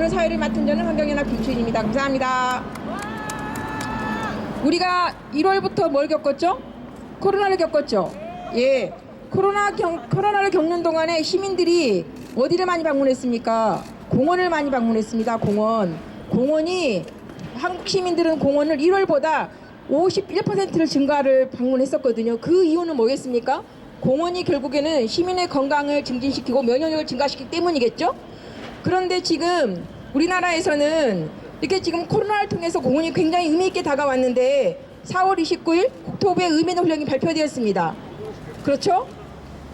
오늘 사회를 맡은 저는 환경연합 김추인입니다. 감사합니다. 우리가 1월부터 뭘 겪었죠? 코로나를 겪었죠. 예, 코로나를 겪는 동안에 시민들이 어디를 많이 방문했습니까? 공원을 많이 방문했습니다. 공원이 한국 시민들은 공원을 1월보다 51%를 증가를 방문했었거든요. 그 이유는 뭐겠습니까? 공원이 결국에는 시민의 건강을 증진시키고 면역력을 증가시키기 때문이겠죠? 그런데 지금 우리나라에서는 이렇게 지금 코로나를 통해서 공원이 굉장히 의미있게 다가왔는데 4월 29일 국토부의 의미있는 훈령이 발표되었습니다. 그렇죠?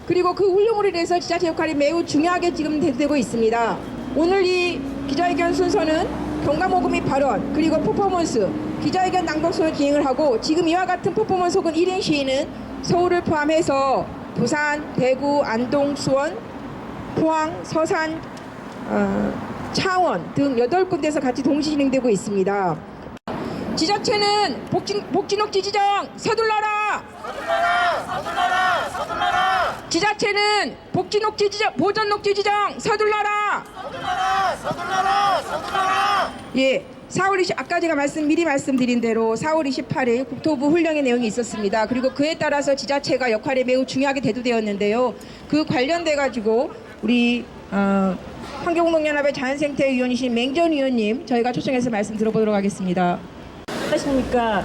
그리고 그 훈령으로 인해서 지자체 역할이 매우 중요하게 지금 되고 있습니다. 오늘 이 기자회견 순서는 경감호흡 및 발언 그리고 퍼포먼스 기자회견 낭독선을 진행을 하고 지금 이와 같은 퍼포먼스 혹은 1인 시위는 서울을 포함해서 부산, 대구, 안동, 수원, 포항, 서산, 창원 등 8군데에서 같이 동시 진행되고 있습니다. 지자체는 복지녹지 지정 서둘러라! 서둘러라! 지자체는 복지녹지 지정, 보전녹지 지정 서둘러라! 서둘러라! 예, 4월 20, 아까 제가 미리 말씀드린 대로 4월 28일 국토부 훈령의 내용이 있었습니다. 그리고 그에 따라서 지자체가 역할이 매우 중요하게 대두되었는데요. 그 관련돼 가지고 우리 환경농연합의 자연생태위원이신 맹전 위원님 저희가 초청해서 말씀 들어보도록 하겠습니다. 안녕하십니까.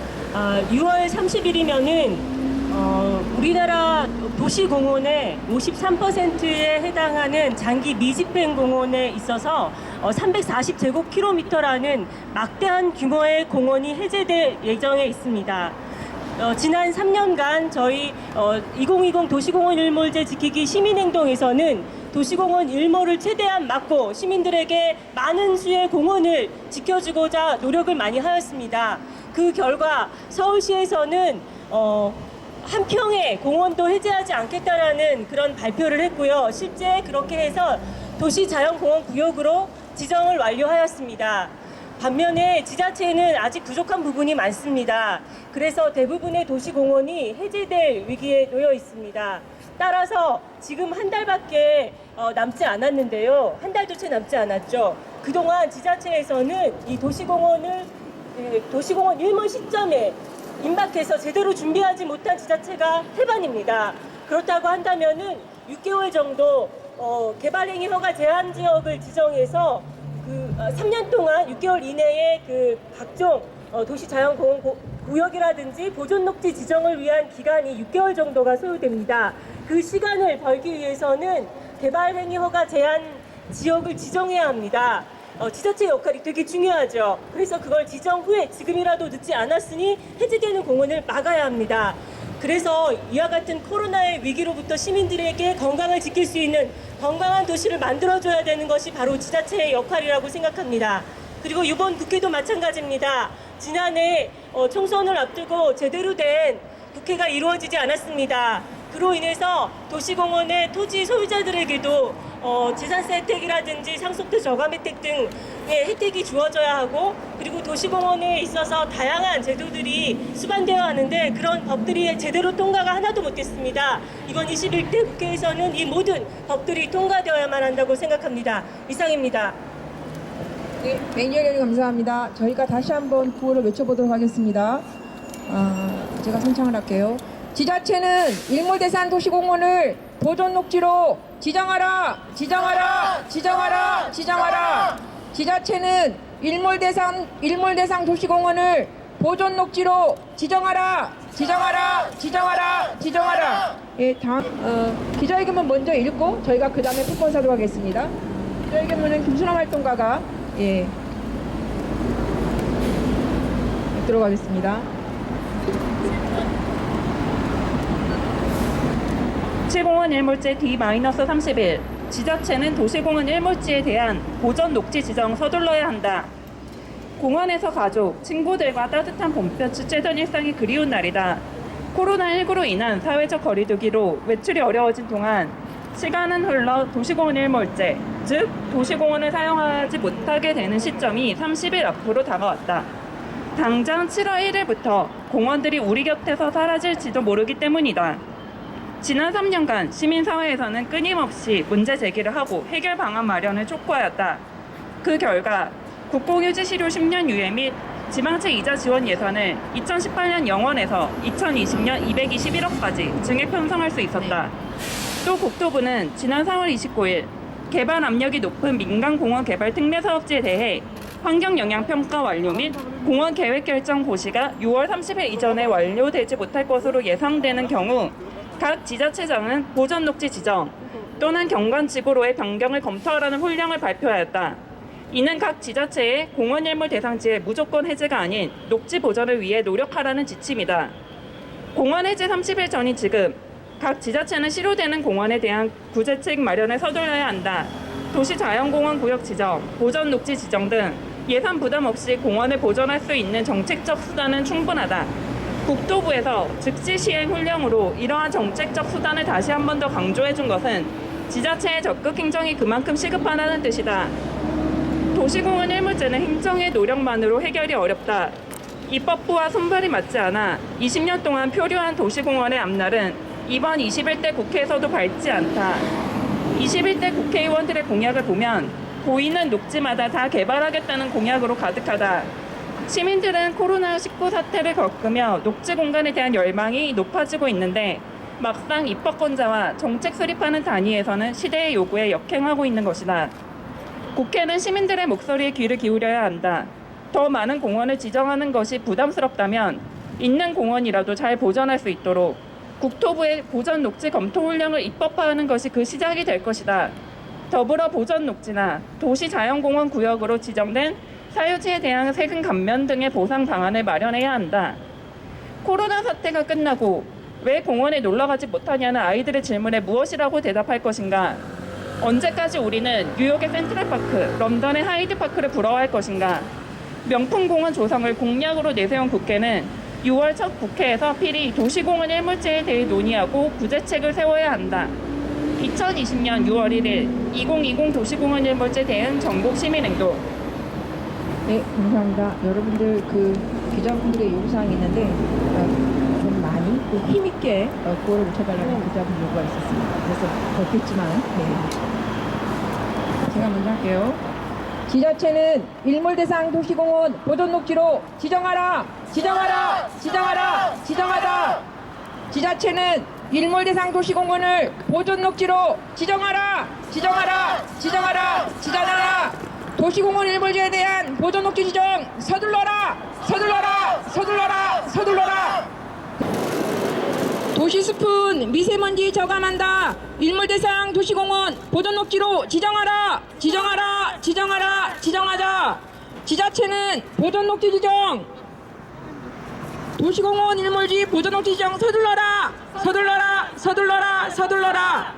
6월 30일이면은 우리나라 도시공원의 53%에 해당하는 장기 미집행 공원에 있어서 340제곱킬로미터라는 막대한 규모의 공원이 해제될 예정에 있습니다. 지난 3년간 저희 2020 도시공원 일몰제 지키기 시민행동에서는 도시공원 일몰을 최대한 막고 시민들에게 많은 수의 공원을 지켜주고자 노력을 많이 하였습니다. 그 결과 서울시에서는 한 평의 공원도 해제하지 않겠다라는 그런 발표를 했고요. 실제 그렇게 해서 도시자연공원 구역으로 지정을 완료하였습니다. 반면에 지자체는 아직 부족한 부분이 많습니다. 그래서 대부분의 도시공원이 해제될 위기에 놓여 있습니다. 따라서 지금 한 달밖에 남지 않았는데요. 한 달도 채 남지 않았죠. 그동안 지자체에서는 이 도시공원 일몰 시점에 임박해서 제대로 준비하지 못한 지자체가 태반입니다. 그렇다고 한다면은 6개월 정도 개발행위 허가 제한 지역을 지정해서 3년 동안 6개월 이내에 각종 도시자연공원 구역이라든지 보존녹지 지정을 위한 기간이 6개월 정도가 소요됩니다. 그 시간을 벌기 위해서는 개발행위 허가 제한 지역을 지정해야 합니다. 지자체 역할이 되게 중요하죠. 그래서 그걸 지정 후에 지금이라도 늦지 않았으니 해제되는 공원을 막아야 합니다. 그래서 이와 같은 코로나의 위기로부터 시민들에게 건강을 지킬 수 있는 건강한 도시를 만들어줘야 되는 것이 바로 지자체의 역할이라고 생각합니다. 그리고 이번 국회도 마찬가지입니다. 지난해 총선을 앞두고 제대로 된 국회가 이루어지지 않았습니다. 그로 인해서 도시공원의 토지 소유자들에게도 재산세 혜택이라든지 상속세 저감 혜택 등의 혜택이 주어져야 하고 그리고 도시공원에 있어서 다양한 제도들이 수반되어야 하는데 그런 법들이 제대로 통과가 하나도 못됐습니다. 이번 21대 국회에서는 이 모든 법들이 통과되어야만 한다고 생각합니다. 이상입니다. 네, 맹렬히 감사합니다. 저희가 다시 한번 구호를 외쳐보도록 하겠습니다. 제가 선창을 할게요. 지자체는 일몰대상 도시공원을 보존녹지로 지정하라! 지자체는 일몰대상 도시공원을 보존녹지로 지정하라! 예, 다음 기자회견문 먼저 읽고 저희가 그 다음에 폭언사로 하겠습니다. 기자회견문은 김순환 활동가가 들어가겠습니다. 도시공원 일몰제 D-30일 지자체는 도시공원 일몰지에 대한 보전 녹지 지정 서둘러야 한다. 공원에서 가족, 친구들과 따뜻한 봄볕이 쬐던 일상이 그리운 날이다. 코로나19로 인한 사회적 거리두기로 외출이 어려워진 동안 시간은 흘러 도시공원 일몰제, 즉 도시공원을 사용하지 못하게 되는 시점이 30일 앞으로 다가왔다. 당장 7월 1일부터 공원들이 우리 곁에서 사라질지도 모르기 때문이다. 지난 3년간 시민사회에서는 끊임없이 문제 제기를 하고 해결 방안 마련을 촉구하였다. 그 결과 국공유지시료 10년 유예 및 지방채 이자 지원 예산을 2018년 0원에서 2020년 221억까지 증액 편성할 수 있었다. 또 국토부는 지난 4월 29일 개발 압력이 높은 민간공원 개발 특례사업지에 대해 환경영향평가 완료 및 공원 계획 결정 고시가 6월 30일 이전에 완료되지 못할 것으로 예상되는 경우 각 지자체장은 보전 녹지 지정 또는 경관지구로의 변경을 검토하라는 훈령을 발표하였다. 이는 각 지자체의 공원 일몰 대상지의 무조건 해제가 아닌 녹지 보전을 위해 노력하라는 지침이다. 공원 해제 30일 전인 지금 각 지자체는 실효되는 공원에 대한 구제책 마련에 서둘러야 한다. 도시자연공원 구역 지정, 보전 녹지 지정 등 예산 부담 없이 공원을 보전할 수 있는 정책적 수단은 충분하다. 국토부에서 즉시 시행 훈령으로 이러한 정책적 수단을 다시 한 번 더 강조해 준 것은 지자체의 적극 행정이 그만큼 시급하다는 뜻이다. 도시공원 일몰제는 행정의 노력만으로 해결이 어렵다. 입법부와 손발이 맞지 않아 20년 동안 표류한 도시공원의 앞날은 이번 21대 국회에서도 밝지 않다. 21대 국회의원들의 공약을 보면 보이는 녹지마다 다 개발하겠다는 공약으로 가득하다. 시민들은 코로나19 사태를 겪으며 녹지 공간에 대한 열망이 높아지고 있는데 막상 입법권자와 정책 수립하는 단위에서는 시대의 요구에 역행하고 있는 것이다. 국회는 시민들의 목소리에 귀를 기울여야 한다. 더 많은 공원을 지정하는 것이 부담스럽다면 있는 공원이라도 잘 보전할 수 있도록 국토부의 보전 녹지 검토 훈령을 입법화하는 것이 그 시작이 될 것이다. 더불어 보전 녹지나 도시자연공원 구역으로 지정된 사유지에 대한 세금 감면 등의 보상 방안을 마련해야 한다. 코로나 사태가 끝나고 왜 공원에 놀러가지 못하냐는 아이들의 질문에 무엇이라고 대답할 것인가? 언제까지 우리는 뉴욕의 센트럴파크, 런던의 하이드파크를 부러워할 것인가? 명품 공원 조성을 공약으로 내세운 국회는 6월 첫 국회에서 필히 도시공원 일몰제에 대해 논의하고 구제책을 세워야 한다. 2020년 6월 1일 2020 도시공원 일몰제 대응 전국 시민행동. 네, 감사합니다. 여러분들 기자분들의 요구사항이 있는데 좀 많이 힘있게 구호를 외쳐달라는 기자분 요구가 있었습니다. 그래서 걷겠지만 제가 먼저 할게요. 지자체는 일몰 대상 도시공원 보존 녹지로 지정하라! 지정하라! 지정하라! 지정하다! 지자체는 일몰 대상 도시공원을 보존 녹지로 지정하라! 지정하라! 지정하라! 지정하라! 도시공원 일몰지에 대한 보존 녹지 지정 서둘러라! 서둘러라! 서둘러라! 서둘러라! 도시숲은 미세먼지 저감한다. 일몰 대상 도시공원 보존 녹지로 지정하라. 지정하라. 지정하라. 지정하자. 지자체는 보존 녹지 지정. 도시공원 일몰지 보존 녹지 지정 서둘러라. 서둘러라. 서둘러라. 서둘러라.